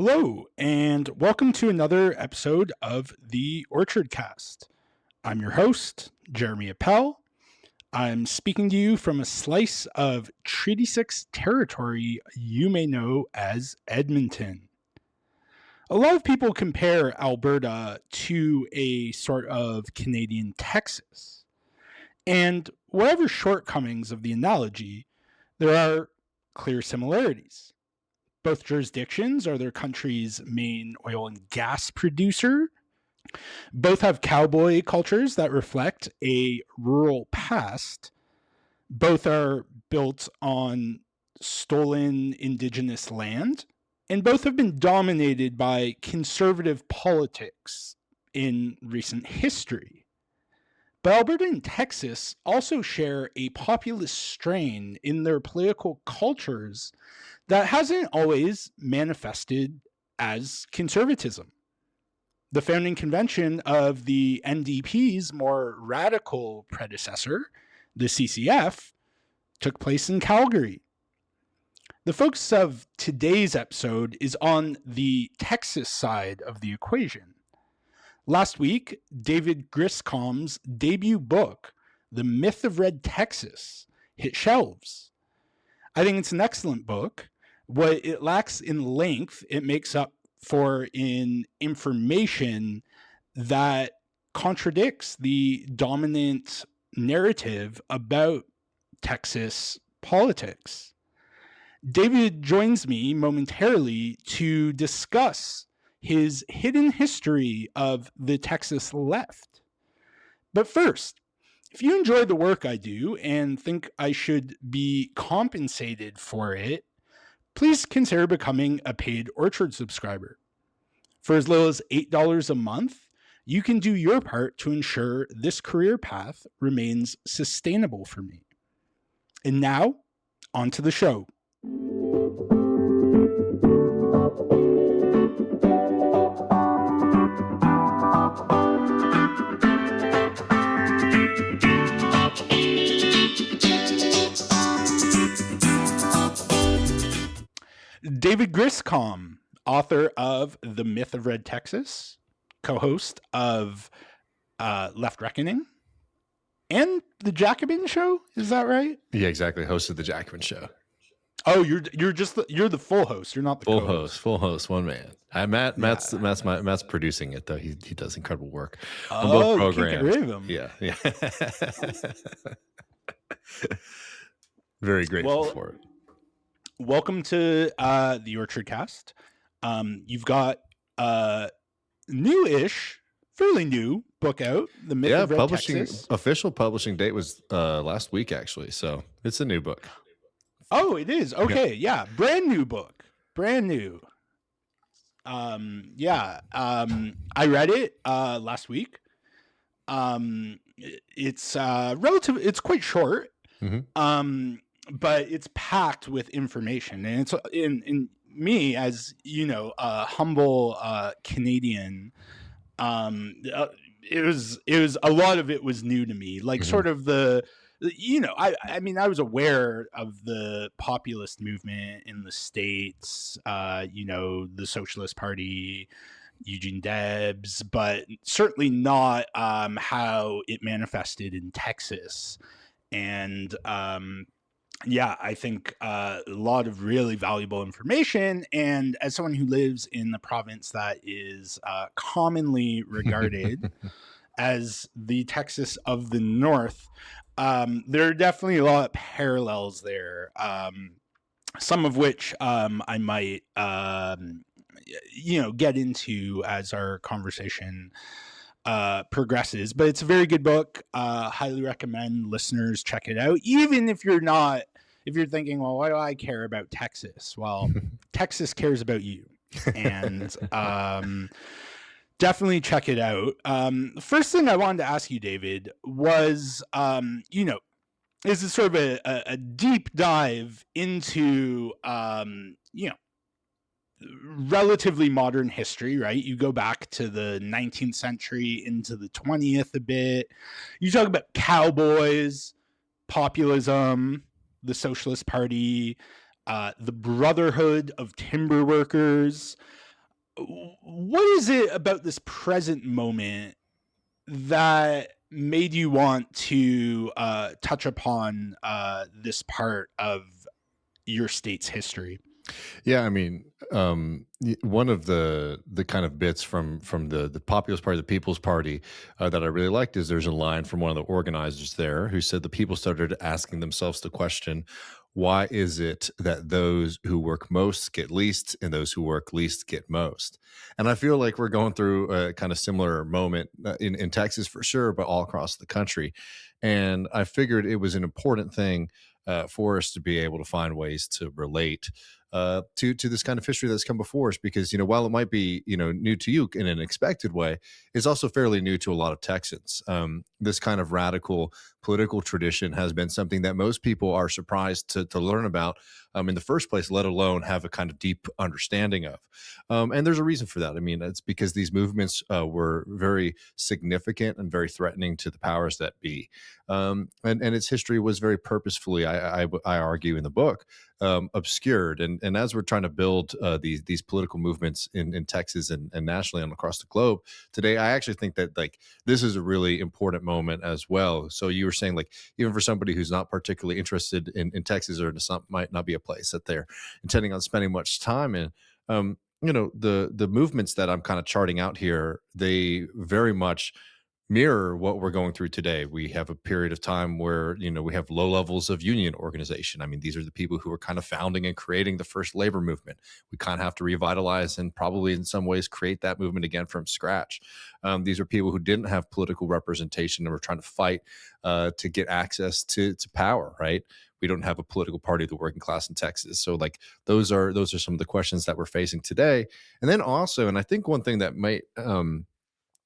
Hello, and welcome to another episode of the Orchard Cast. I'm your host, Jeremy Appel. I'm speaking to you from a slice of Treaty 6 territory you may know as Edmonton. A lot of people compare Alberta to a sort of Canadian Texas. And whatever shortcomings of the analogy, there are clear similarities. Both jurisdictions are their country's main oil and gas producer. Both have cowboy cultures that reflect a rural past. Both are built on stolen Indigenous land. And both have been dominated by conservative politics in recent history. But Alberta and Texas also share a populist strain in their political cultures that hasn't always manifested as conservatism. The founding convention of the NDP's more radical predecessor, the CCF, took place in Calgary. The focus of today's episode is on the Texas side of the equation. Last week, David Griscom's debut book, The Myth of Red Texas, hit shelves. I think it's an excellent book. What it lacks in length, it makes up for in information that contradicts the dominant narrative about Texas politics. David joins me momentarily to discuss his hidden history of the Texas left. But first, if you enjoy the work I do and think I should be compensated for it, please consider becoming a paid Orchard subscriber. For as little as $8 a month, you can do your part to ensure this career path remains sustainable for me. And now, on to the show. David Griscom, author of The Myth of Red Texas, co-host of Left Reckoning, and The Jacobin Show. Is that right? Yeah, exactly. Host of The Jacobin Show. Oh, you're the full host. You're not the co-host. Full host, one man. Matt's producing it though. He does incredible work on Oh, both you programs. can't get rid of him. Yeah. Very grateful for it. Welcome to the Orchard Cast. You've got newish, fairly new book out, The Myth of Red Texas. Official publishing date was last week actually, so it's a new book. Oh, it is. Okay, yeah. Brand new book. Brand new. I read it last week. It's it's quite short. Mm-hmm. But it's packed with information, and it's in me, as you know, a humble Canadian. It was a lot of it was new to me, like sort of I was aware of the populist movement in the States, the Socialist Party, Eugene Debs, but certainly not how it manifested in Texas. And I think a lot of really valuable information. And as someone who lives in the province that is commonly regarded as the Texas of the North, there are definitely a lot of parallels there. Some of which I might, get into as our conversation progresses. But it's a very good book. Highly recommend listeners check it out. Even if you're thinking, well, why do I care about Texas? Well, Texas cares about you. And definitely check it out. The first thing I wanted to ask you, David, was, is it sort of a deep dive into, relatively modern history, right? You go back to the 19th century into the 20th a bit. You talk about cowboys, populism, the Socialist Party, the Brotherhood of Timber Workers, what is it about this present moment that made you want to touch upon this part of your state's history? Yeah, I mean, one of the kind of bits from the Populist Party, the People's Party, that I really liked is there's a line from one of the organizers there who said the people started asking themselves the question, why is it that those who work most get least and those who work least get most? And I feel like we're going through a kind of similar moment in Texas for sure, but all across the country. And I figured it was an important thing for us to be able to find ways to relate to this kind of history that's come before us, because while it might be new to you in an expected way, it's also fairly new to a lot of Texans. This kind of radical political tradition has been something that most people are surprised to learn about in the first place, let alone have a kind of deep understanding of. And there's a reason for that. I mean, it's because these movements were very significant and very threatening to the powers that be. And its history was very purposefully, I argue in the book, obscured. And as we're trying to build these political movements in Texas and nationally and across the globe today, I actually think that this is a really important moment as well. So you were saying, like, even for somebody who's not particularly interested in Texas, or might not be a place that they're intending on spending much time in, the movements that I'm kind of charting out here, they very much mirror what we're going through today. We have a period of time where we have low levels of union organization. I mean, these are the people who are kind of founding and creating the first labor movement. We kind of have to revitalize and probably in some ways create that movement again from scratch. These are people who didn't have political representation and were trying to fight to get access to power, right? We don't have a political party of the working class in Texas. So those are some of the questions that we're facing today. And then also, and I think one thing that might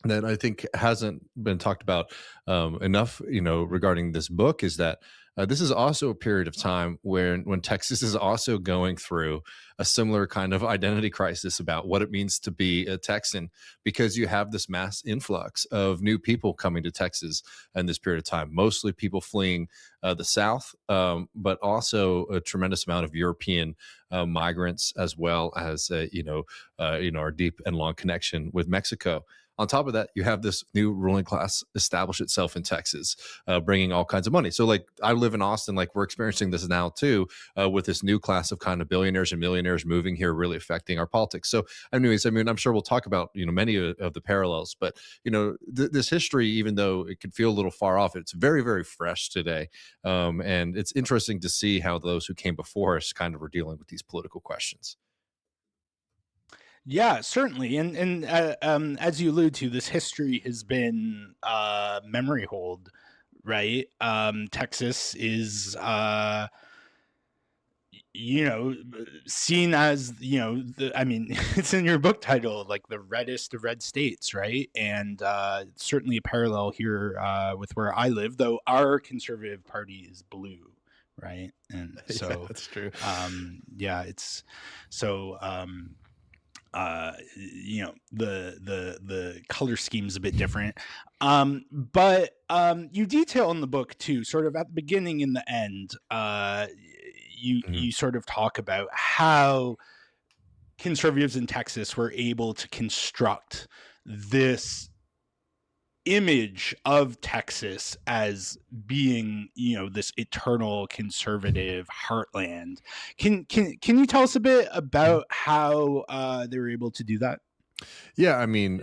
that I think hasn't been talked about enough, regarding this book, is that this is also a period of time when Texas is also going through a similar kind of identity crisis about what it means to be a Texan, because you have this mass influx of new people coming to Texas in this period of time, mostly people fleeing the South, but also a tremendous amount of European migrants, as well as our deep and long connection with Mexico. On top of that, you have this new ruling class establish itself in Texas, bringing all kinds of money. So, I live in Austin, we're experiencing this now too, with this new class of kind of billionaires and millionaires moving here, really affecting our politics. So, anyways, I mean, I'm sure we'll talk about many of the parallels, but this history, even though it could feel a little far off, it's very, very fresh today, and it's interesting to see how those who came before us kind of were dealing with these political questions. Yeah, certainly. And as you allude to, this history has been memory hold, right? Texas is you know seen as I mean, it's in your book title, like the reddest of red states, right? And certainly a parallel here with where I live, though our conservative party is blue, right? And Yeah, so that's true. yeah, it's so the color scheme is a bit different, but you detail in the book too, sort of at the beginning and the end, Mhm. you sort of talk about how conservatives in Texas were able to construct this image of Texas as being, this eternal conservative heartland. Can you tell us a bit about how they were able to do that? Yeah, I mean,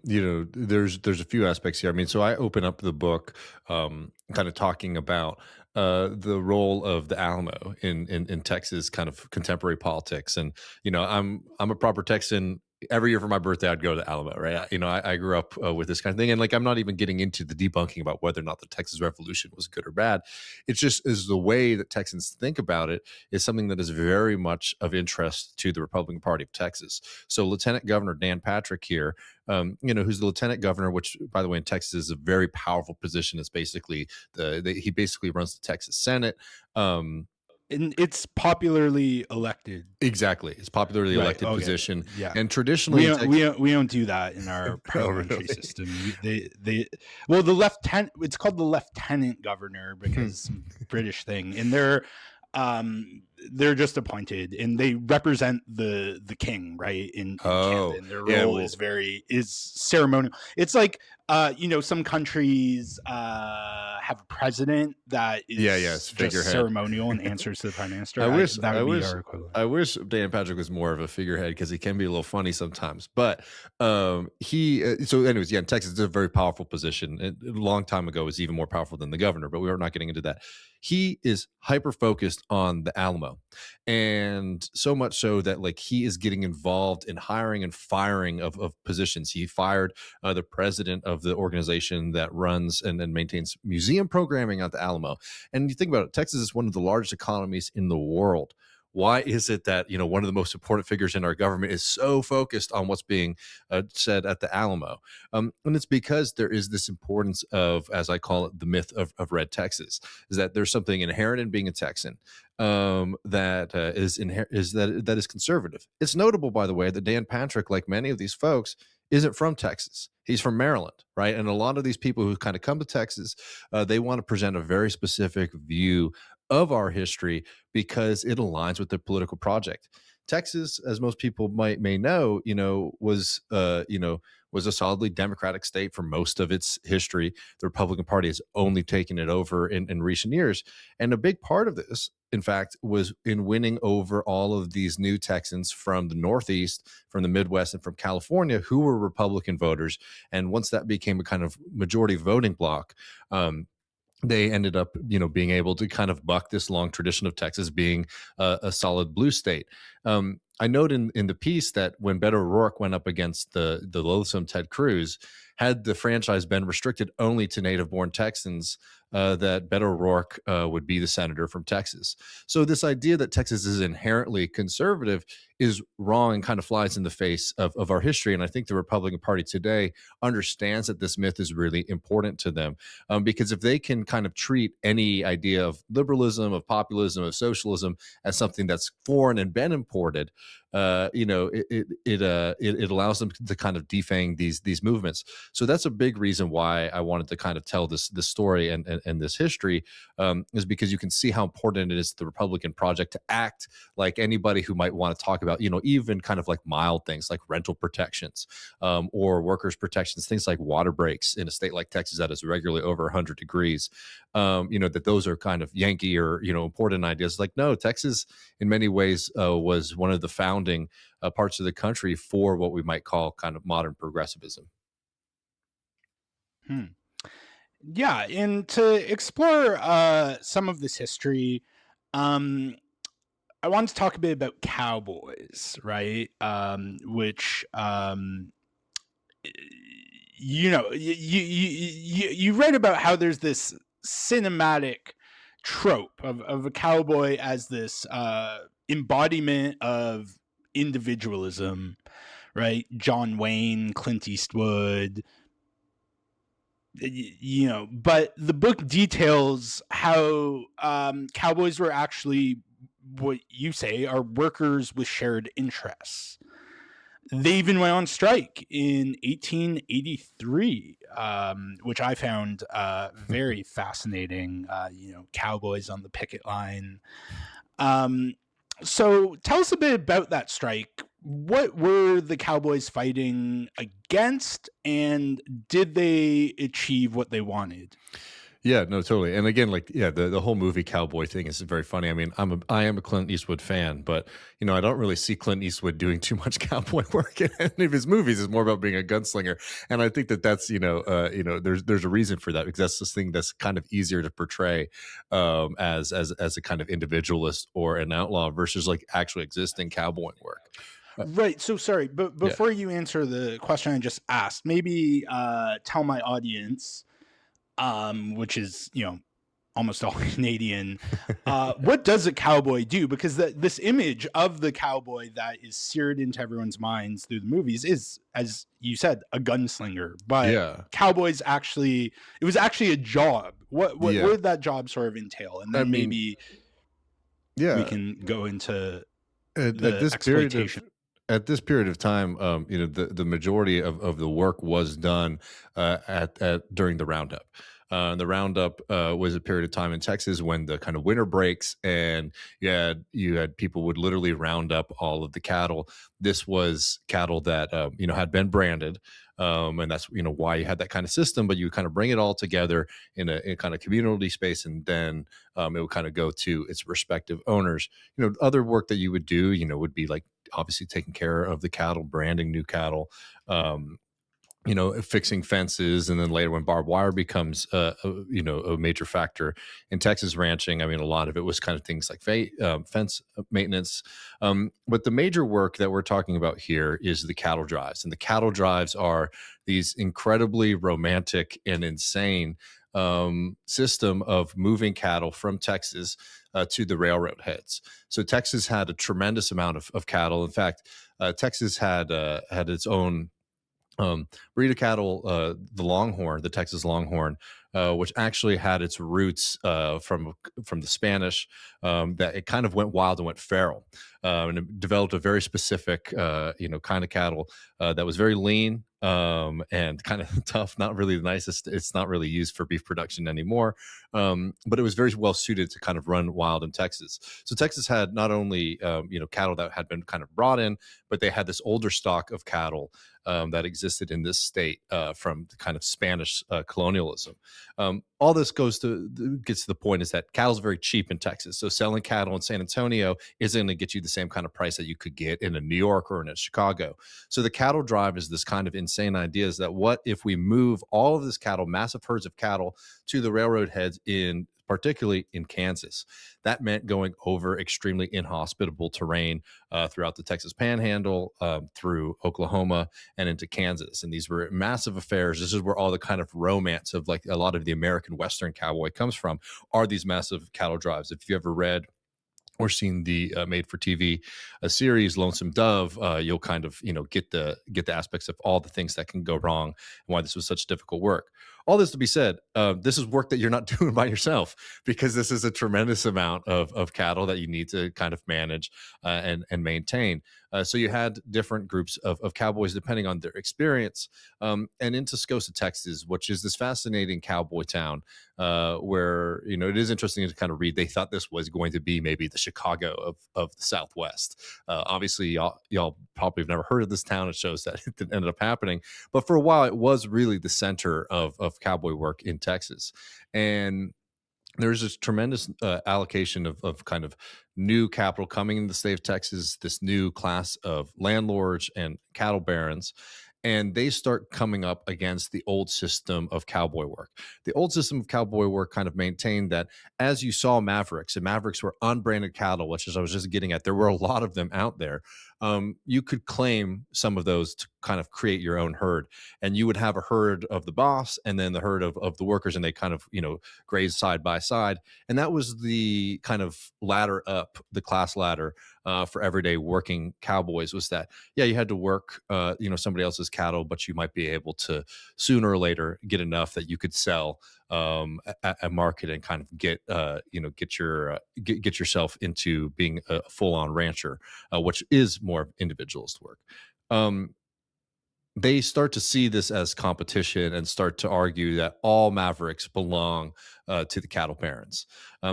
there's a few aspects here. I mean, so I open up the book, kind of talking about the role of the Alamo in Texas kind of contemporary politics, and I'm a proper Texan. Every year for my birthday, I'd go to Alamo, right? I grew up with this kind of thing, and I'm not even getting into the debunking about whether or not the Texas Revolution was good or bad. It's just is the way that Texans think about it is something that is very much of interest to the Republican Party of Texas. So Lieutenant Governor Dan Patrick here, who's the lieutenant governor, which, by the way, in Texas is a very powerful position. It's basically he basically runs the Texas Senate. And it's popularly elected. Exactly, it's popularly Right. elected Okay. position, Yeah. and traditionally in Texas, We don't do that in our oh parliamentary really? system. Well, the lieutenant, it's called the lieutenant governor because it's some British thing, and they're they're just appointed, and they represent the king, right, in Canada, Oh, and their yeah, role well, is ceremonial. It's like some countries have a president that yeah, yes, is just figurehead. ceremonial and answers to the prime I minister. wish, That I would be wish, our equivalent. I wish Dan Patrick was more of a figurehead because he can be a little funny sometimes. But he, so anyways, yeah, in Texas, it's a very powerful position. A long time ago, it was even more powerful than the governor, but we are not getting into that. He is hyper focused on the Alamo, and so much so that like he is getting involved in hiring and firing of positions. He fired the president of the organization that runs and maintains museum programming at the Alamo. And you think about it, Texas is one of the largest economies in the world. Why is it that one of the most important figures in our government is so focused on what's being said at the Alamo? And it's because there is this importance of, as I call it, the myth of Red Texas. Is that there's something inherent in being a Texan that that is conservative. It's notable, by the way, that Dan Patrick, like many of these folks, isn't from Texas. He's from Maryland, right? And a lot of these people who kind of come to Texas, they want to present a very specific view of our history because it aligns with their political project. Texas, as most people may know, was a solidly Democratic state for most of its history. The Republican Party has only taken it over in recent years, and a big part of this, in fact, was in winning over all of these new Texans from the Northeast, from the Midwest, and from California who were Republican voters. And once that became a kind of majority voting bloc, they ended up, being able to kind of buck this long tradition of Texas being a solid blue state. I note in the piece that when Beto O'Rourke went up against the loathsome Ted Cruz, had the franchise been restricted only to native-born Texans, that Beto O'Rourke would be the senator from Texas. So this idea that Texas is inherently conservative is wrong and kind of flies in the face of our history. And I think the Republican Party today understands that this myth is really important to them, because if they can kind of treat any idea of liberalism, of populism, of socialism as something that's foreign and been imported, it allows them to kind of defang these movements. So that's a big reason why I wanted to kind of tell this story and this history, is because you can see how important it is to the Republican project to act like anybody who might want to talk about, even kind of like mild things like rental protections, or workers protections, things like water breaks in a state like Texas that is regularly over 100 degrees. That those are kind of Yankee or important ideas. Like, no, Texas in many ways was one of the founding parts of the country for what we might call kind of modern progressivism. Hmm. Yeah, and to explore some of this history, um, I want to talk a bit about cowboys, right? Which you read about how there's this cinematic trope of a cowboy as this embodiment of individualism, right? John Wayne, Clint Eastwood, but the book details how cowboys were actually what you say are workers with shared interests. They even went on strike in 1883, which I found very fascinating. Cowboys on the picket line. Um, so tell us a bit about that strike. What were the Cowboys fighting against, and did they achieve what they wanted? Yeah, no, totally. And again, like, yeah, the whole movie cowboy thing is very funny. I mean, I am a Clint Eastwood fan, but I don't really see Clint Eastwood doing too much cowboy work in any of his movies. It's more about being a gunslinger, and I think that that's there's a reason for that, because that's this thing that's kind of easier to portray as a kind of individualist or an outlaw versus like actually existing cowboying work. Right. So sorry, but Yeah. before you answer the question I just asked, maybe tell my audience, which is almost all Canadian, what does a cowboy do? Because this image of the cowboy that is seared into everyone's minds through the movies is, as you said, a gunslinger. But Yeah. cowboys it was actually a job. What Yeah. did that job sort of entail? And I then mean, maybe we yeah. can go into At the this period exploitation. of time, the majority of the work was done at during the roundup. The roundup was a period of time in Texas when the kind of winter breaks, and you had people would literally round up all of the cattle. This was cattle that had been branded, and that's why you had that kind of system. But you kind of bring it all together in a kind of community space, and then it would kind of go to its respective owners. Other work that you would do, would be like obviously taking care of the cattle, branding new cattle, um, fixing fences, and then later when barbed wire becomes a major factor in Texas ranching. I mean, a lot of it was kind of things like fence maintenance. But the major work that we're talking about here is the cattle drives, and the cattle drives are these incredibly romantic and insane system of moving cattle from Texas to the railroad heads. So Texas had a tremendous amount of cattle. In fact, Texas had its own breed of cattle, the Longhorn, the Texas Longhorn, which actually had its roots from the Spanish. That it kind of went wild and went feral, and it developed a very specific, kind of cattle that was very lean and kind of tough. Not really the nicest. It's not really used for beef production anymore, but it was very well suited to kind of run wild in Texas. So Texas had not only cattle that had been kind of brought in, but they had this older stock of cattle that existed in this state from the kind of Spanish colonialism. All this gets to the point is that cattle is very cheap in Texas. So selling cattle in San Antonio isn't going to get you the same kind of price that you could get in a New York or in a Chicago. So the cattle drive is this kind of insane idea is that what if we move all of this cattle, massive herds of cattle, to the railroad heads particularly in Kansas. That meant going over extremely inhospitable terrain throughout the Texas Panhandle, through Oklahoma, and into Kansas. And these were massive affairs. This is where all the kind of romance of like a lot of the American Western cowboy comes from, are these massive cattle drives. If you ever read or seen the made for TV series Lonesome Dove, you'll kind of get the aspects of all the things that can go wrong and why this was such difficult work. All this to be said, this is work that you're not doing by yourself, because this is a tremendous amount of cattle that you need to kind of manage and maintain. So you had different groups of cowboys depending on their experience. And in Tascosa, Texas, which is this fascinating cowboy town, where it is interesting to kind of read. They thought this was going to be maybe the Chicago of the Southwest. Obviously, y'all probably have never heard of this town. It shows that it ended up happening, but for a while, it was really the center of cowboy work in Texas. And there's this tremendous allocation of kind of new capital coming into the state of Texas, this new class of landlords and cattle barons, and they start coming up against the old system of cowboy work. The old system of cowboy work kind of maintained that as you saw Mavericks, and Mavericks were unbranded cattle, which, as I was just getting at, there were a lot of them out there. You could claim some of those to kind of create your own herd, and you would have a herd of the boss and then the herd of the workers, and they kind of graze side by side. And that was the kind of ladder up the class ladder for everyday working cowboys, was that you had to work somebody else's cattle, but you might be able to sooner or later get enough that you could sell at market and kind of get yourself into being a full-on rancher, which is more individualist work. They start to see this as competition and start to argue that all Mavericks belong to the cattle barons.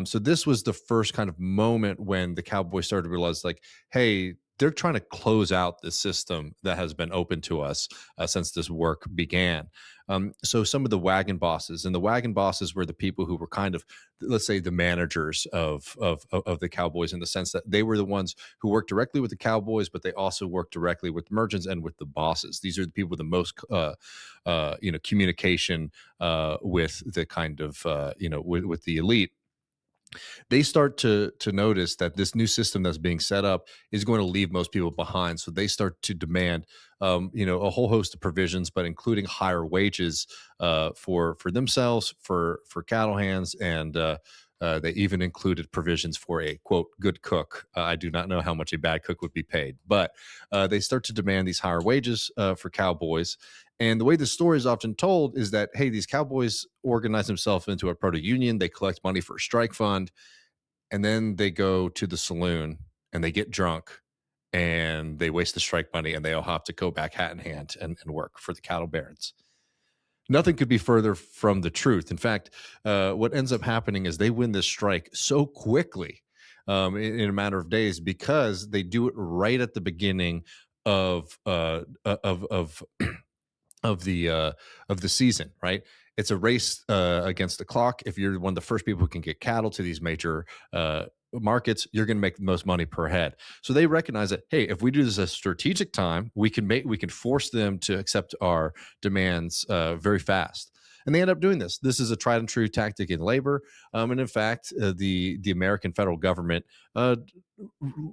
So this was the first kind of moment when the Cowboys started to realize, like, hey, they're trying to close out the system that has been open to us since this work began. So some of the wagon bosses, and the wagon bosses were the people who were kind of, let's say, the managers of the Cowboys, in the sense that they were the ones who worked directly with the Cowboys, but they also worked directly with merchants and with the bosses. These are the people with the most, communication with the kind of, with the elite. They start to notice that this new system that's being set up is going to leave most people behind. So they start to demand, a whole host of provisions, but including higher wages for themselves, for cattle hands, and they even included provisions for a quote good cook. I do not know how much a bad cook would be paid, but they start to demand these higher wages for cowboys. And the way the story is often told is that, hey, these cowboys organize themselves into a proto union. They collect money for a strike fund, and then they go to the saloon and they get drunk and they waste the strike money, and they all have to go back hat in hand and work for the cattle barons. Nothing could be further from the truth. In fact, what ends up happening is they win this strike so quickly, in a matter of days, because they do it right at the beginning of of the uh, of the season. Right, it's a race against the clock. If you're one of the first people who can get cattle to these major markets, you're going to make the most money per head. So they recognize that, hey, if we do this at a strategic time, we can force them to accept our demands very fast. And they end up doing this. This is a tried and true tactic in labor, and in fact, the American federal government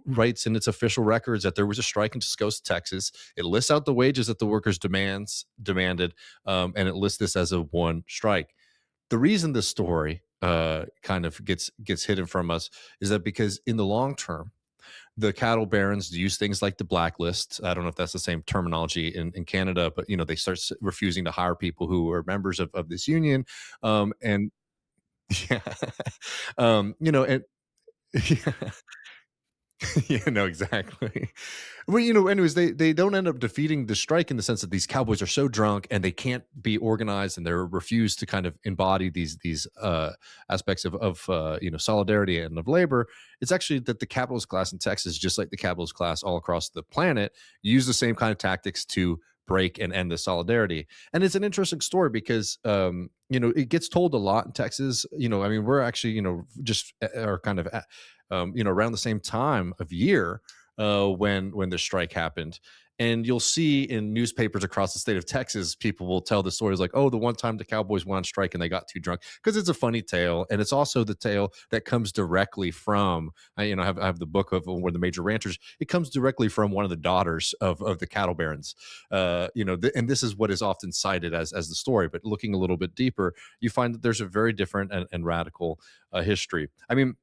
writes in its official records that there was a strike in Tuscaloosa, Texas. It lists out the wages that the workers demanded, and it lists this as a one strike. The reason this story kind of gets hidden from us is that because in the long term, the cattle barons use things like the blacklist. I don't know if that's the same terminology in Canada, but they start refusing to hire people who are members of this union, and yeah, and yeah, yeah, no, exactly. Well, anyways, they don't end up defeating the strike in the sense that these cowboys are so drunk and they can't be organized and they're refused to kind of embody these aspects of solidarity and of labor. It's actually that the capitalist class in Texas, just like the capitalist class all across the planet, use the same kind of tactics to break and end the solidarity. And it's an interesting story because it gets told a lot in Texas. I mean, we're actually just are kind of around the same time of year when the strike happened. And you'll see in newspapers across the state of Texas, people will tell the stories like, oh, the one time the Cowboys went on strike and they got too drunk, because it's a funny tale. And it's also the tale that comes directly from, I have the book of one of the major ranchers. It comes directly from one of the daughters of the cattle barons. And this is what is often cited as the story. But looking a little bit deeper, you find that there's a very different and radical history. I mean,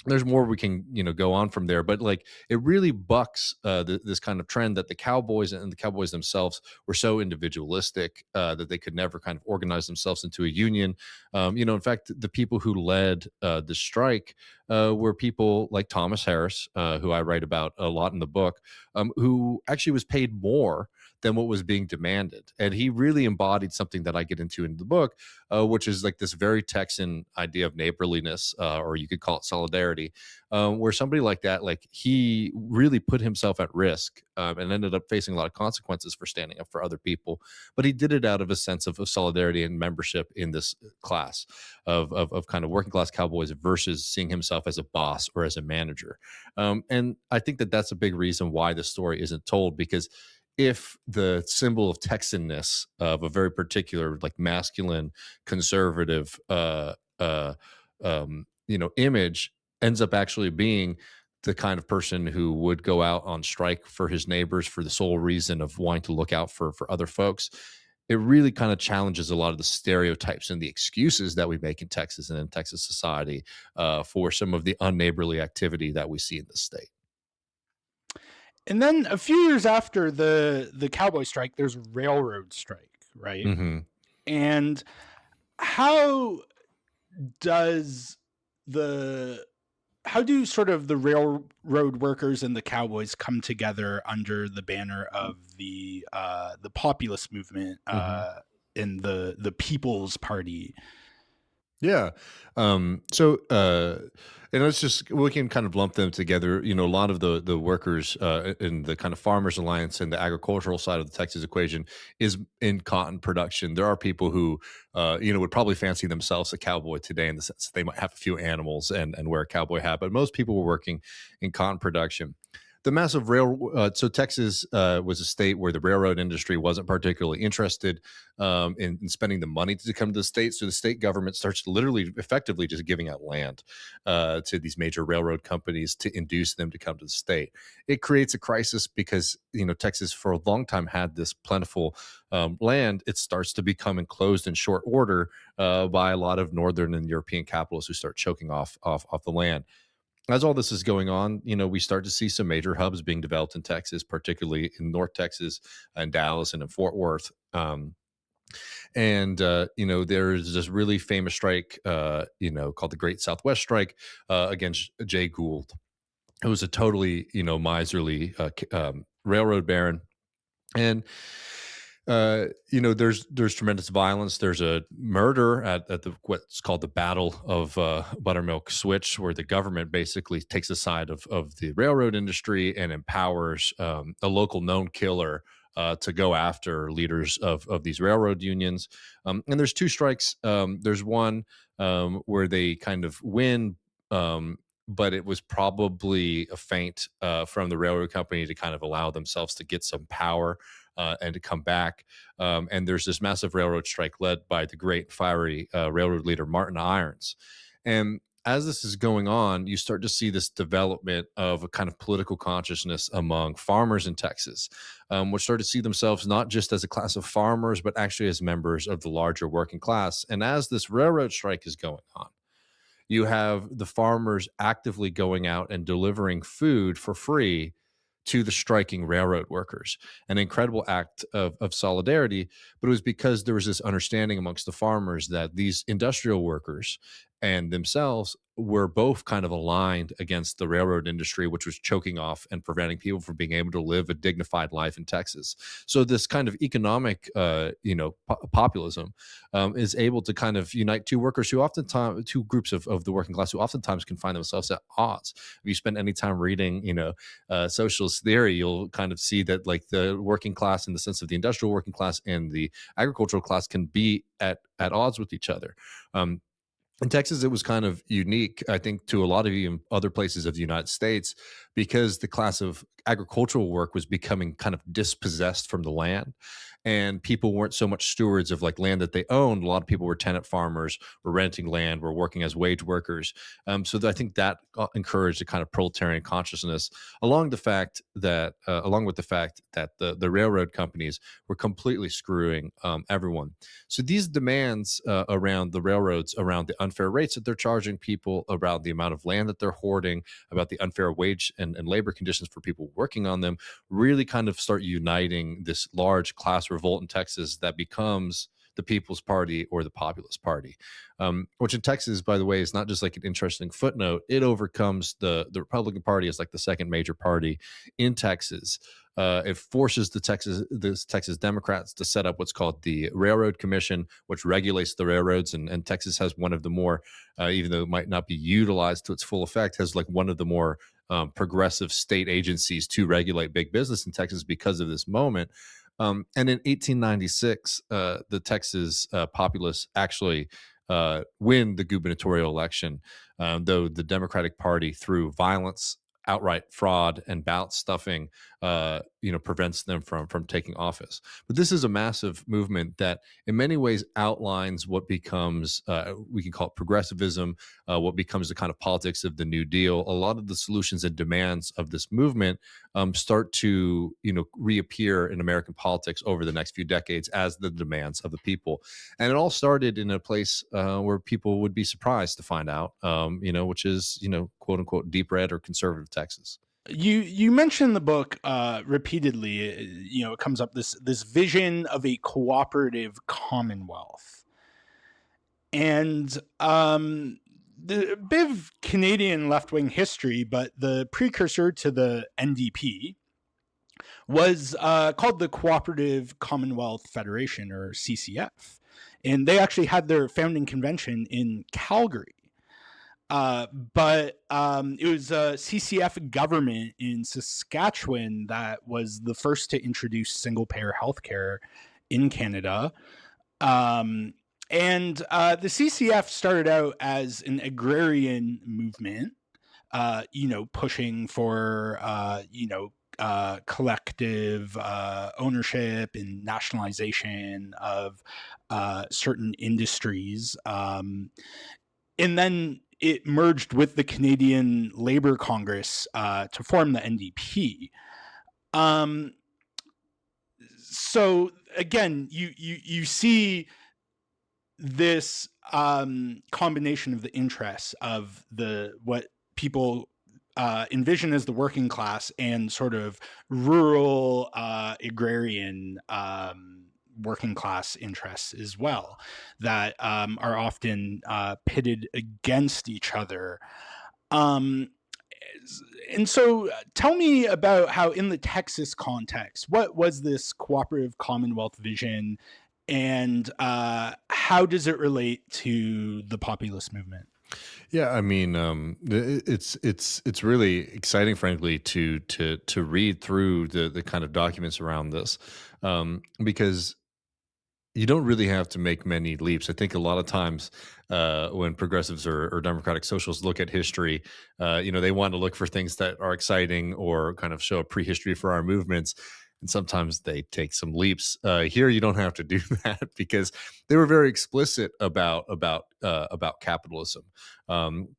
there's more we can go on from there, but like it really bucks this kind of trend that the cowboys and the cowboys themselves were so individualistic that they could never kind of organize themselves into a union. In fact, the people who led the strike were people like Thomas Harris, who I write about a lot in the book, who actually was paid more than what was being demanded. And he really embodied something that I get into in the book, which is like this very Texan idea of neighborliness, or you could call it solidarity, where somebody like that, like he really put himself at risk and ended up facing a lot of consequences for standing up for other people. But he did it out of a sense of solidarity and membership in this class of kind of working class cowboys versus seeing himself as a boss or as a manager. And I think that that's a big reason why the story isn't told, because if the symbol of Texanness of a very particular, like masculine, conservative, image ends up actually being the kind of person who would go out on strike for his neighbors for the sole reason of wanting to look out for other folks, it really kind of challenges a lot of the stereotypes and the excuses that we make in Texas and in Texas society for some of the unneighborly activity that we see in the state. And then a few years after the cowboy strike, there's railroad strike, right? Hmm. And how does the how do sort of the railroad workers and the cowboys come together under the banner of the populist movement Hmm. in the People's Party? Yeah. And let's just, we can kind of lump them together. A lot of the workers in the kind of Farmers Alliance and the agricultural side of the Texas equation is in cotton production. There are people who, would probably fancy themselves a cowboy today in the sense that they might have a few animals and wear a cowboy hat, but most people were working in cotton production. The massive so Texas was a state where the railroad industry wasn't particularly interested in spending the money to come to the state. So the state government starts literally effectively just giving out land to these major railroad companies to induce them to come to the state. It creates a crisis because, Texas for a long time had this plentiful land. It starts to become enclosed in short order by a lot of Northern and European capitalists who start choking off the land. As all this is going on, we start to see some major hubs being developed in Texas, particularly in North Texas and Dallas and in Fort Worth. And there's this really famous strike, called the Great Southwest Strike against Jay Gould, who was a totally, miserly railroad baron. And There's tremendous violence. There's a murder at the what's called the Battle of Buttermilk Switch, where the government basically takes the side of the railroad industry and empowers a local known killer to go after leaders of these railroad unions. And there's two strikes. There's one where they kind of win. But it was probably a feint from the railroad company to kind of allow themselves to get some power and to come back. And there's this massive railroad strike led by the great fiery railroad leader Martin Irons. And as this is going on, you start to see this development of a kind of political consciousness among farmers in Texas, which start to see themselves not just as a class of farmers, but actually as members of the larger working class. And as this railroad strike is going on, you have the farmers actively going out and delivering food for free to the striking railroad workers. An incredible act of solidarity, but it was because there was this understanding amongst the farmers that these industrial workers and themselves were both kind of aligned against the railroad industry, which was choking off and preventing people from being able to live a dignified life in Texas. So this kind of economic, populism is able to kind of unite two groups of the working class who oftentimes can find themselves at odds. If you spend any time reading, socialist theory, you'll kind of see that like the working class in the sense of the industrial working class and the agricultural class can be at odds with each other. In Texas, it was kind of unique, I think, to a lot of even other places of the United States, because the class of agricultural work was becoming kind of dispossessed from the land. And people weren't so much stewards of like land that they owned. A lot of people were tenant farmers, were renting land, were working as wage workers. I think that encouraged a kind of proletarian consciousness, along with the fact that the railroad companies were completely screwing everyone. So these demands around the railroads, around the unfair rates that they're charging people, around the amount of land that they're hoarding, about the unfair wage and labor conditions for people working on them, really kind of start uniting this large class revolt in Texas that becomes the People's Party or the Populist Party, which in Texas, by the way, is not just like an interesting footnote. It overcomes the Republican Party as like the second major party in Texas. It forces the Texas Democrats to set up what's called the Railroad Commission, which regulates the railroads. And Texas has one of the more, even though it might not be utilized to its full effect, has like one of the more progressive state agencies to regulate big business in Texas because of this moment. And in 1896, the Texas populists actually win the gubernatorial election, though the Democratic Party, through violence, outright fraud, and ballot stuffing, prevents them from taking office. But this is a massive movement that, in many ways, outlines what becomes we can call it progressivism, what becomes the kind of politics of the New Deal. A lot of the solutions and demands of this movement start to reappear in American politics over the next few decades as the demands of the people. And it all started in a place where people would be surprised to find out, which is quote unquote deep red or conservative Texas. You mentioned the book repeatedly. It comes up this vision of a cooperative commonwealth, and the bit of Canadian left wing history, but the precursor to the NDP was called the Cooperative Commonwealth Federation, or CCF, and they actually had their founding convention in Calgary. But it was a CCF government in Saskatchewan that was the first to introduce single-payer healthcare in Canada. And the CCF started out as an agrarian movement, pushing for, collective ownership and nationalization of certain industries. And then it merged with the Canadian Labour Congress to form the NDP. So again, you see this combination of the interests of what people envision as the working class and sort of rural agrarian working class interests as well, that are often pitted against each other. And so tell me about how in the Texas context, what was this cooperative commonwealth vision, and how does it relate to the populist movement? Yeah, I mean, it's really exciting, frankly, to read through the kind of documents around this, because you don't really have to make many leaps. I think a lot of times when progressives or democratic socialists look at history, they want to look for things that are exciting or kind of show a prehistory for our movements. And sometimes they take some leaps. Here, you don't have to do that because they were very explicit about capitalism. Um,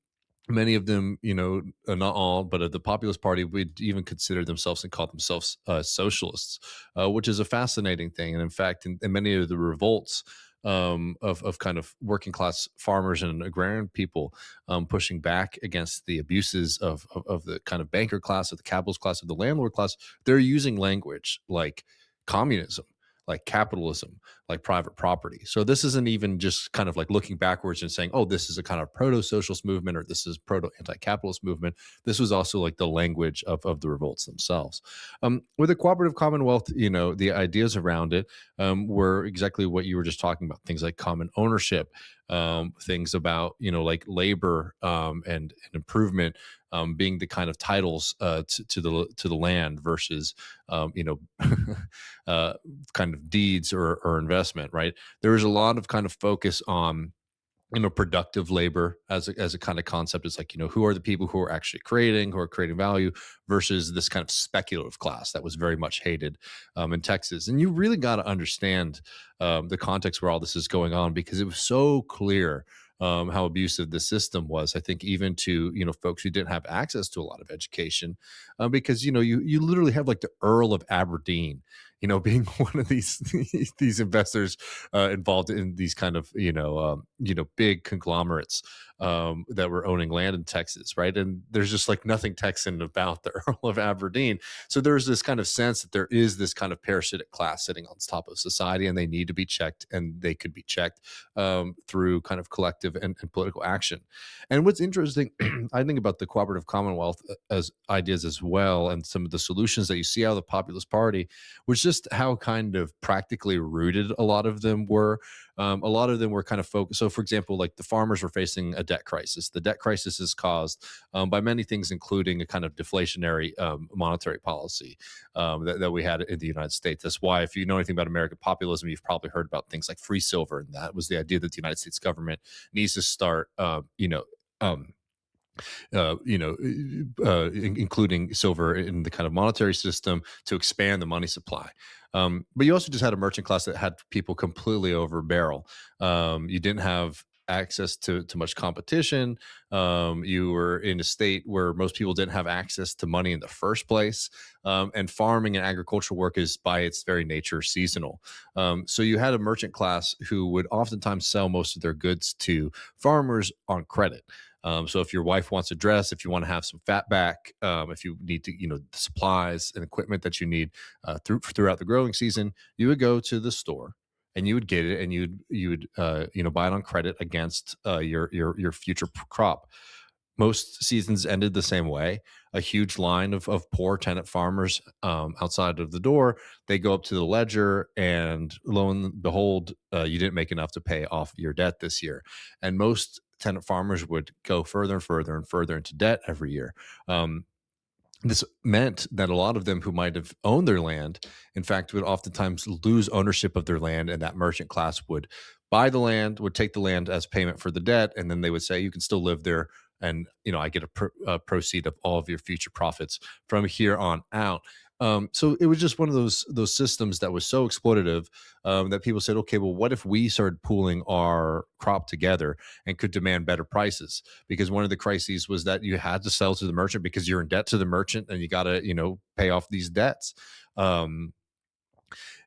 Many of them, not all, but the Populist Party would even consider themselves and call themselves socialists, which is a fascinating thing. And in fact, in many of the revolts of kind of working class farmers and agrarian people pushing back against the abuses of the kind of banker class, of the capitalist class, of the landlord class, they're using language like communism, like capitalism, like private property. So this isn't even just kind of like looking backwards and saying, oh, this is a kind of proto-socialist movement or this is proto-anti-capitalist movement. This was also like the language of the revolts themselves. With the cooperative commonwealth, the ideas around it were exactly what you were just talking about. Things like common ownership, things about, like labor and improvement being the kind of titles to the land versus uh, kind of deeds or investment, right? There is a lot of kind of focus on productive labor as a kind of concept. It's like, who are the people who are actually who are creating value versus this kind of speculative class that was very much hated in Texas. And you really got to understand the context where all this is going on, because it was so clear how abusive the system was. I think even to folks who didn't have access to a lot of education, because you literally have like the Earl of Aberdeen, being one of these these investors involved in these kind of big conglomerates that were owning land in Texas, right? And there's just like nothing Texan about the Earl of Aberdeen. So there's this kind of sense that there is this kind of parasitic class sitting on top of society, and they need to be checked, and they could be checked through kind of collective and political action. And what's interesting, I think, about the cooperative commonwealth as ideas as well, and some of the solutions that you see out of the Populist Party, was just how kind of practically rooted a lot of them were. A lot of them were kind of focused. So, for example, like the farmers were facing a debt crisis. The debt crisis is caused by many things, including a kind of deflationary monetary policy that we had in the United States. That's why, if you know anything about American populism, you've probably heard about things like free silver, and that was the idea that the United States government needs to start, um, including silver in the kind of monetary system to expand the money supply. But you also just had a merchant class that had people completely over barrel. You didn't have access to much competition. You were in a state where most people didn't have access to money in the first place. And farming and agricultural work is by its very nature seasonal. So you had a merchant class who would oftentimes sell most of their goods to farmers on credit. So if your wife wants a dress, if you want to have some fat back, if you need to, the supplies and equipment that you need throughout the growing season, you would go to the store and you would get it, and you would buy it on credit against your future crop. Most seasons ended the same way. A huge line of poor tenant farmers outside of the door. They go up to the ledger, and lo and behold, you didn't make enough to pay off your debt this year. And most tenant farmers would go further and further and further into debt every year. This meant that a lot of them who might have owned their land, in fact, would oftentimes lose ownership of their land, and that merchant class would buy the land, would take the land as payment for the debt, and then they would say, "You can still live there, and I get a proceed of all of your future profits from here on out." So it was just one of those systems that was so exploitative that people said, "Okay, well, what if we started pooling our crop together and could demand better prices?" Because one of the crises was that you had to sell to the merchant because you're in debt to the merchant, and you got to pay off these debts. Um,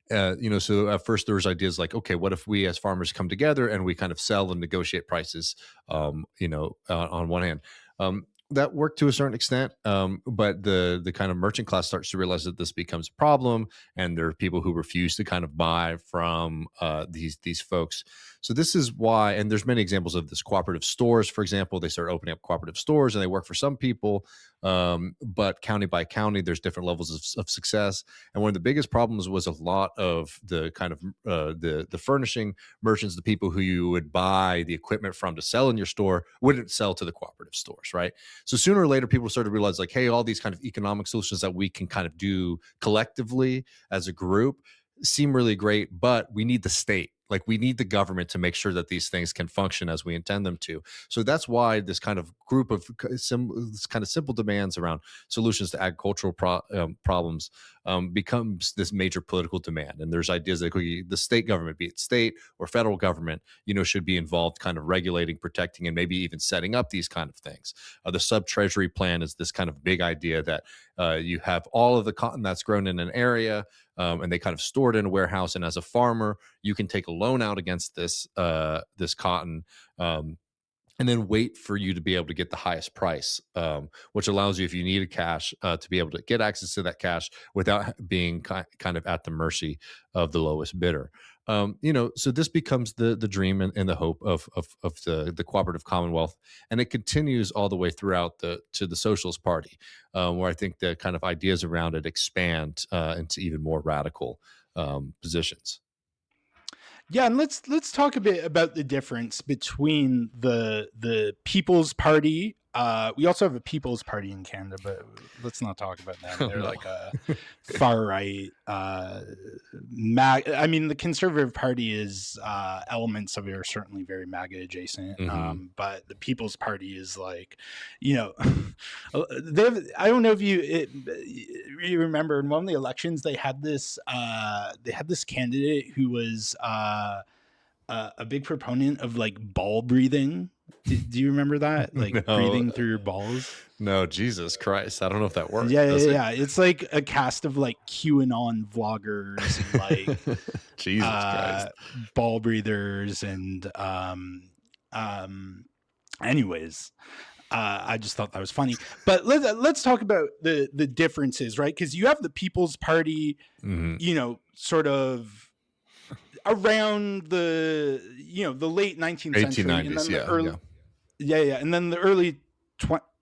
so at first there was ideas like, okay, what if we as farmers come together and we kind of sell and negotiate prices, on one hand. that worked to a certain extent, but the kind of merchant class starts to realize that this becomes a problem, and there are people who refuse to kind of buy from these folks. So this is why, and there's many examples of this. Cooperative stores, for example, they start opening up cooperative stores, and they work for some people, but county by county, there's different levels of success. And one of the biggest problems was a lot of the kind of the furnishing merchants, the people who you would buy the equipment from to sell in your store, wouldn't sell to the cooperative stores, right? So sooner or later, people started to realize, like, hey, all these kind of economic solutions that we can kind of do collectively as a group seem really great, but we need the state. Like, we need the government to make sure that these things can function as we intend them to. So that's why this kind of group of this kind of simple demands around solutions to agricultural problems becomes this major political demand. And there's ideas that the state government, be it state or federal government, should be involved, kind of regulating, protecting, and maybe even setting up these kind of things. The sub treasury plan is this kind of big idea that you have all of the cotton that's grown in an area, and they kind of store it in a warehouse. And as a farmer, you can take a loan out against this cotton, and then wait for you to be able to get the highest price, which allows you, if you needed cash, to be able to get access to that cash without being kind of at the mercy of the lowest bidder. So this becomes the dream and the hope of the cooperative commonwealth, and it continues all the way throughout to the Socialist Party, where I think the kind of ideas around it expand into even more radical positions. Yeah, and let's talk a bit about the difference between the People's Party. We also have a People's Party in Canada, but let's not talk about them. They're like a far right. I mean, the Conservative Party is elements of it are certainly very MAGA adjacent, but the People's Party is like, I don't know if you remember, in one of the elections they had this candidate who was a big proponent of like ball breathing. Do you remember that? Like no. Breathing through your balls? No, Jesus Christ. I don't know if that works. Yeah. It's like a cast of like QAnon vloggers and like Jesus Christ. Ball breathers and anyways. I just thought that was funny. But let's talk about the differences, right? Because you have the People's Party, sort of around the late 19th century, 1890s, and then and then the early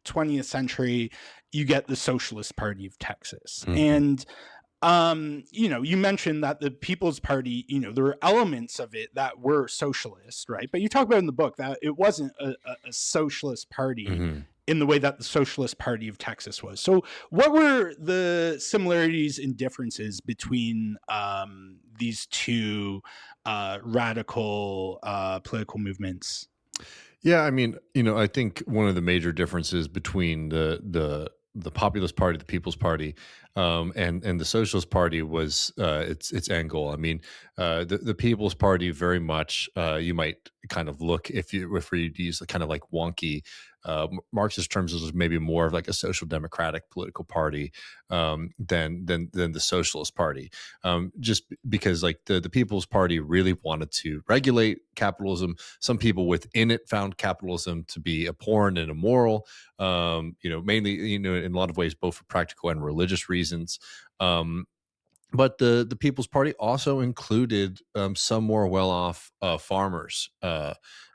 20th century, you get the Socialist Party of Texas, and you mentioned that the People's Party, there were elements of it that were socialist, right? But you talk about in the book that it wasn't a socialist party in the way that the Socialist Party of Texas was. So what were the similarities and differences between these two radical political movements? Yeah, I mean, I think one of the major differences between the Populist Party, the People's Party, and the Socialist Party was its end goal. I mean, the People's Party very much, you might kind of look, if you use kind of like wonky Marxist terms, is maybe more of like a social democratic political party than the Socialist Party, just because like the People's Party really wanted to regulate capitalism. Some people within it found capitalism to be abhorrent and immoral, mainly in a lot of ways both for practical and religious reasons. But the People's Party also included some more well-off farmers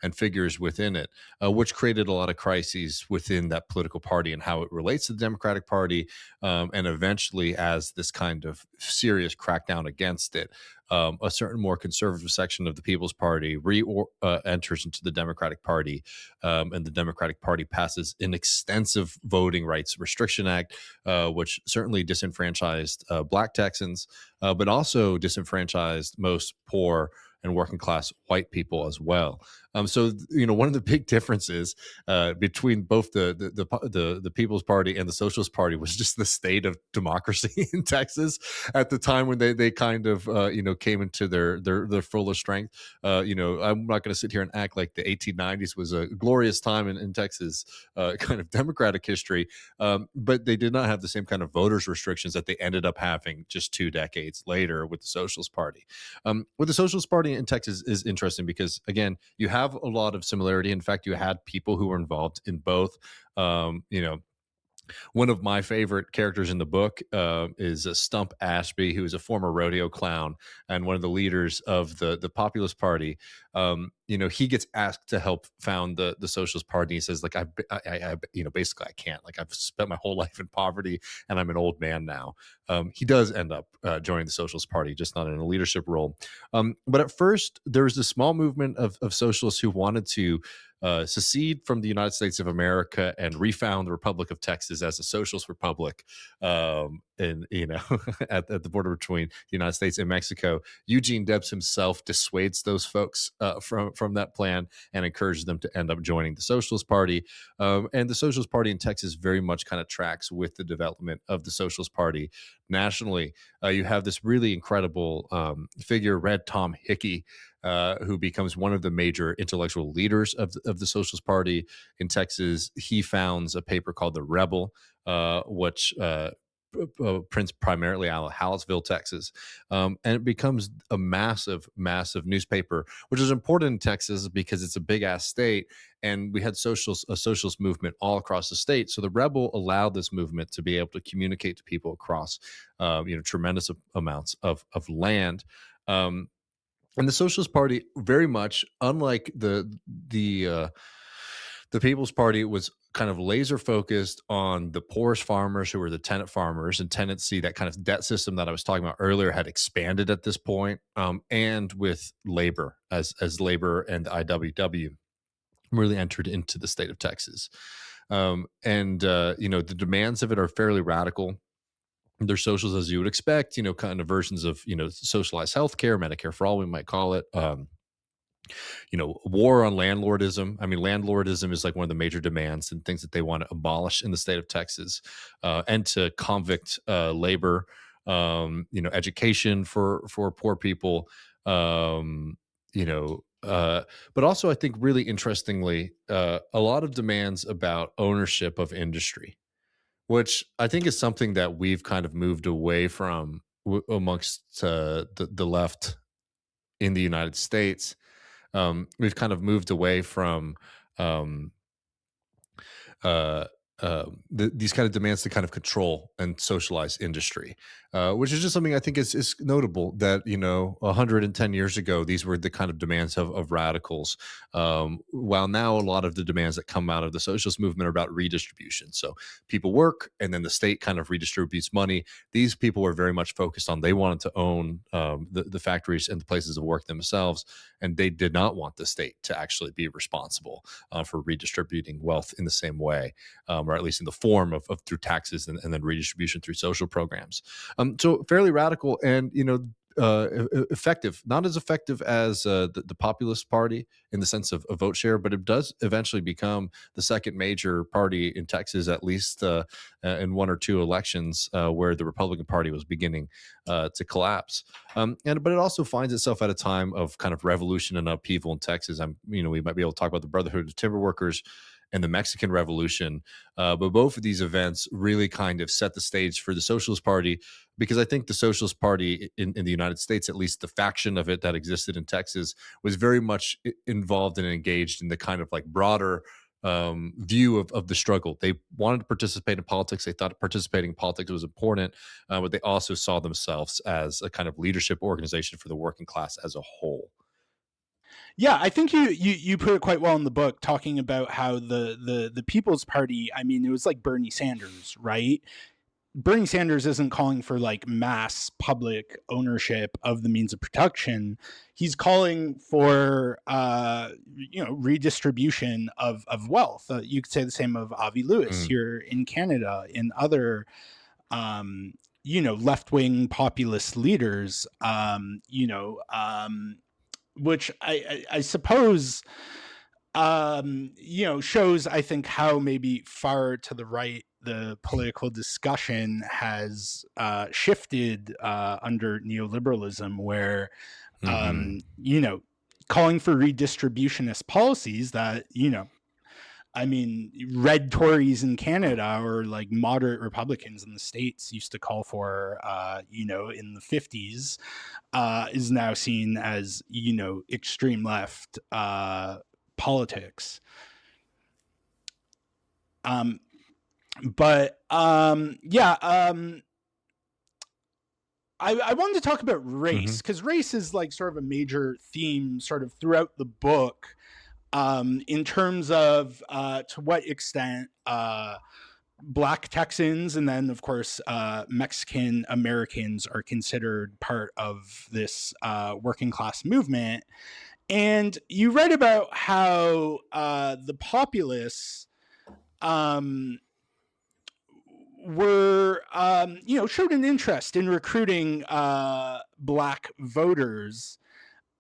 and figures within it, which created a lot of crises within that political party and how it relates to the Democratic Party. And eventually, as this kind of serious crackdown against it, a certain more conservative section of the People's Party enters into the Democratic Party, and the Democratic Party passes an extensive voting rights restriction act, which certainly disenfranchised Black Texans, but also disenfranchised most poor and working class white people as well. So one of the big differences between both the People's Party and the Socialist Party was just the state of democracy in Texas at the time when they kind of came into their fuller strength. I'm not going to sit here and act like the 1890s was a glorious time in Texas kind of democratic history, but they did not have the same kind of voters restrictions that they ended up having just 2 decades later with the Socialist Party. With the Socialist Party in Texas is interesting because, again, you have have a lot of similarity. In fact, you had people who were involved in both. You know, one of my favorite characters in the book is Stump Ashby, who is a former rodeo clown and one of the leaders of the Populist Party. You know, he gets asked to help found the Socialist Party. He says, like, you know, basically, I can't. Like, I've spent my whole life in poverty, and I'm an old man now. He does end up joining the Socialist Party, just not in a leadership role. But at first, there was this small movement of socialists who wanted to secede from the United States of America and refound the Republic of Texas as a socialist republic. And you know, at the border between the United States and Mexico, Eugene Debs himself dissuades those folks from that plan and encourages them to end up joining the Socialist Party. And the Socialist Party in Texas very much kind of tracks with the development of the Socialist Party nationally. You have this really incredible figure, Red Tom Hickey, who becomes one of the major intellectual leaders of the Socialist Party in Texas. He founds a paper called The Rebel, which prints primarily out of Hallettsville, Texas. And it becomes a massive, massive newspaper, which is important in Texas because it's a big ass state. And we had a socialist movement all across the state. So the Rebel allowed this movement to be able to communicate to people across, you know, tremendous amounts of land. And the Socialist Party, very much unlike the People's Party, was kind of laser focused on the poorest farmers, who were the tenant farmers, and tenancy. That kind of debt system that I was talking about earlier had expanded at this point, and with labor, as labor and the IWW really entered into the state of Texas. And you know, the demands of it are fairly radical. They're socials, as you would expect, you know, kind of versions of, you know, socialized healthcare, Medicare for all, we might call it. You know, war on landlordism. I mean, landlordism is like one of the major demands and things that they want to abolish in the state of Texas, and to convict labor, you know, education for poor people, you know, but also I think really interestingly, a lot of demands about ownership of industry, which I think is something that we've kind of moved away from amongst the left in the United States. We've kind of moved away from um, uh, these kind of demands to kind of control and socialize industry, which is just something I think is notable. That, you know, 110 years ago, these were the kind of demands of radicals. While now a lot of the demands that come out of the socialist movement are about redistribution. So people work, and then the state kind of redistributes money. These people were very much focused on, they wanted to own the factories and the places of work themselves, and they did not want the state to actually be responsible for redistributing wealth in the same way, or at least in the form of through taxes and then redistribution through social programs. So fairly radical, and, you know, effective. Not as effective as the Populist Party in the sense of vote share, but it does eventually become the second major party in Texas, at least in one or two elections where the Republican Party was beginning to collapse. But it also finds itself at a time of kind of revolution and upheaval in Texas. You know, we might be able to talk about the Brotherhood of Timber Workers and the Mexican Revolution. But both of these events really kind of set the stage for the Socialist Party, because I think the Socialist Party in the United States, at least the faction of it that existed in Texas, was very much involved and engaged in the kind of like broader view of the struggle. They wanted to participate in politics. They thought participating in politics was important, but they also saw themselves as a kind of leadership organization for the working class as a whole. Yeah, I think you put it quite well in the book, talking about how the People's Party, I mean, it was like Bernie Sanders, right? Bernie Sanders isn't calling for like mass public ownership of the means of production. He's calling for you know, redistribution of wealth. You could say the same of Avi Lewis Mm. here in Canada, in other you know, left wing populist leaders. You know, which I suppose you know, shows, I think, how maybe far to the right the political discussion has shifted under neoliberalism, where Hmm. you know, calling for redistributionist policies that, you know, I mean, red Tories in Canada or like moderate Republicans in the States used to call for, you know, in the 50s, is now seen as, you know, extreme left politics. Um, but I wanted to talk about Hmm. race, because race is like sort of a major theme sort of throughout the book, in terms of to what extent Black Texans and then, of course, Mexican Americans are considered part of this working class movement. And you read about how the populace um, were, showed an interest in recruiting Black voters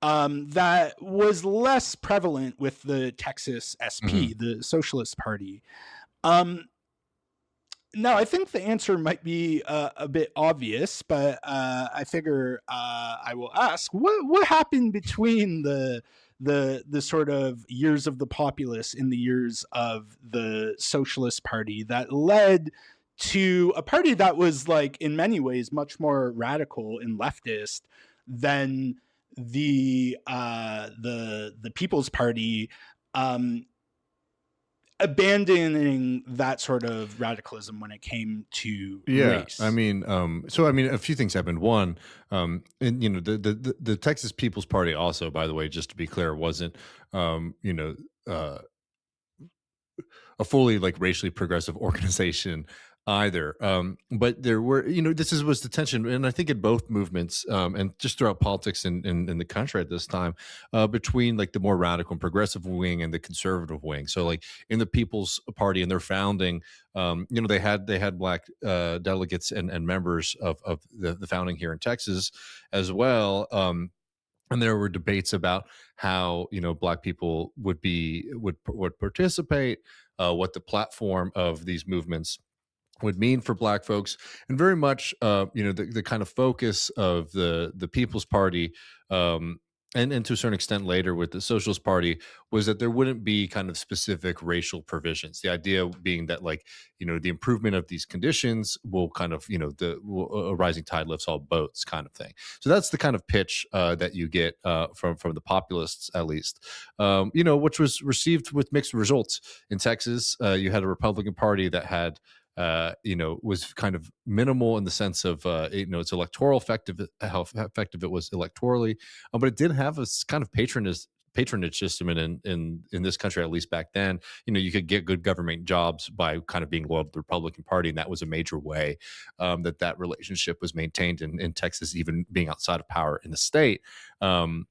that was less prevalent with the Texas Hmm. SP, the Socialist Party. Um, Now, I think the answer might be a bit obvious, but I figure I will ask: what happened between the sort of years of the populace in the years of the Socialist Party that led to a party that was, like, in many ways much more radical and leftist than the People's Party, um, abandoning that sort of radicalism when it came to Yeah, I race. mean, so I mean, a few things happened. One, and the Texas People's Party also, by the way, just to be clear, wasn't um, you know, uh, a fully like racially progressive organization either. But there were, was the tension, and I think in both movements, and just throughout politics in the country at this time, between like the more radical and progressive wing and the conservative wing. So like in the People's Party and their founding, they had black delegates and members of the founding here in Texas as well. And there were debates about how black people would participate, what the platform of these movements would mean for black folks, and very much the kind of focus of the People's Party, um and to a certain extent later with the Socialist Party, was that there wouldn't be kind of specific racial provisions, the idea being that, like, the improvement of these conditions will kind of, a rising tide lifts all boats kind of thing. So that's the kind of pitch that you get from the populists, at least, which was received with mixed results. In Texas, you had a Republican Party that had was kind of minimal in the sense of, its electoral effective, how effective it was electorally, but it did have a kind of patronage system in this country, at least back then. You could get good government jobs by kind of being loyal to the Republican Party, and that was a major way that relationship was maintained in Texas, even being outside of power in the state. Um,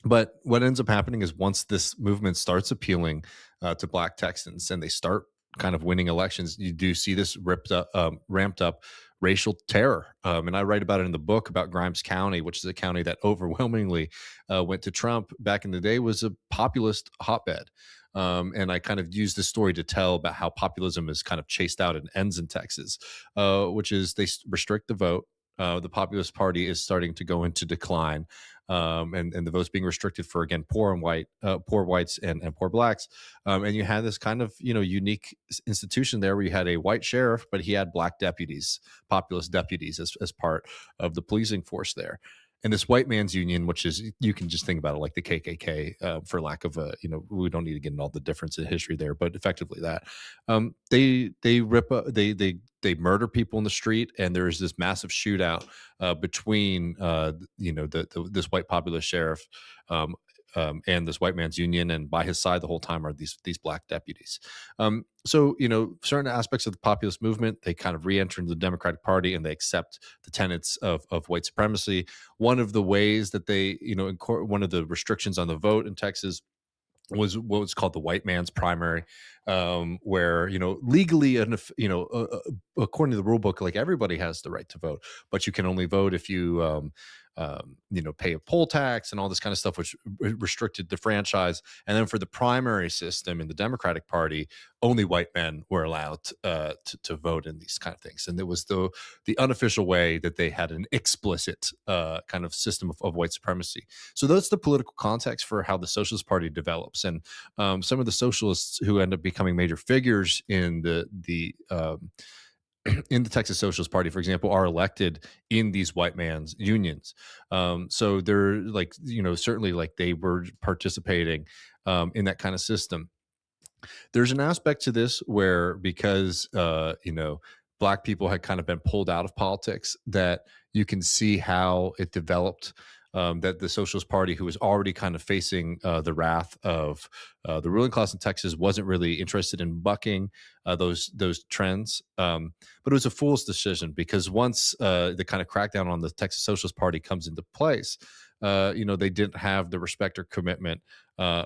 but what ends up happening is, once this movement starts appealing to black Texans and they start kind of winning elections, you do see this ramped up racial terror. And I write about it in the book about Grimes County, which is a county that overwhelmingly went to Trump back in the day, was a populist hotbed. And I kind of use this story to tell about how populism is kind of chased out and ends in Texas, which is they restrict the vote. The Populist Party is starting to go into decline, and the votes being restricted for, again, poor whites and poor blacks. And you had this kind of unique institution there, where you had a white sheriff, but he had black deputies, populist deputies, as part of the policing force there. And this white man's union, which is, you can just think about it like the KKK, for lack of a, we don't need to get into all the difference in history there, but effectively that, they rip they murder people in the street, and there's this massive shootout between this white populist sheriff, um, and this white man's union, and by his side the whole time are these black deputies. So certain aspects of the populist movement, they kind of re-enter into the Democratic Party, and they accept the tenets of white supremacy. One of the ways that they, one of the restrictions on the vote in Texas was what was called the white man's primary, where legally, and if according to the rule book, like, everybody has the right to vote, but you can only vote if you pay a poll tax and all this kind of stuff, which restricted the franchise. And then for the primary system in the Democratic Party, only white men were allowed to vote in these kind of things. And it was the unofficial way that they had an explicit kind of system of white supremacy. So that's the political context for how the Socialist Party develops. And some of the socialists who end up becoming major figures in in the Texas Socialist Party, for example, are elected in these white man's unions. So they're like, certainly like they were participating in that kind of system. There's an aspect to this where because black people had kind of been pulled out of politics, that you can see how it developed. That the Socialist Party, who was already kind of facing the wrath of the ruling class in Texas, wasn't really interested in bucking those trends. But it was a fool's decision, because once the kind of crackdown on the Texas Socialist Party comes into place, they didn't have the respect or commitment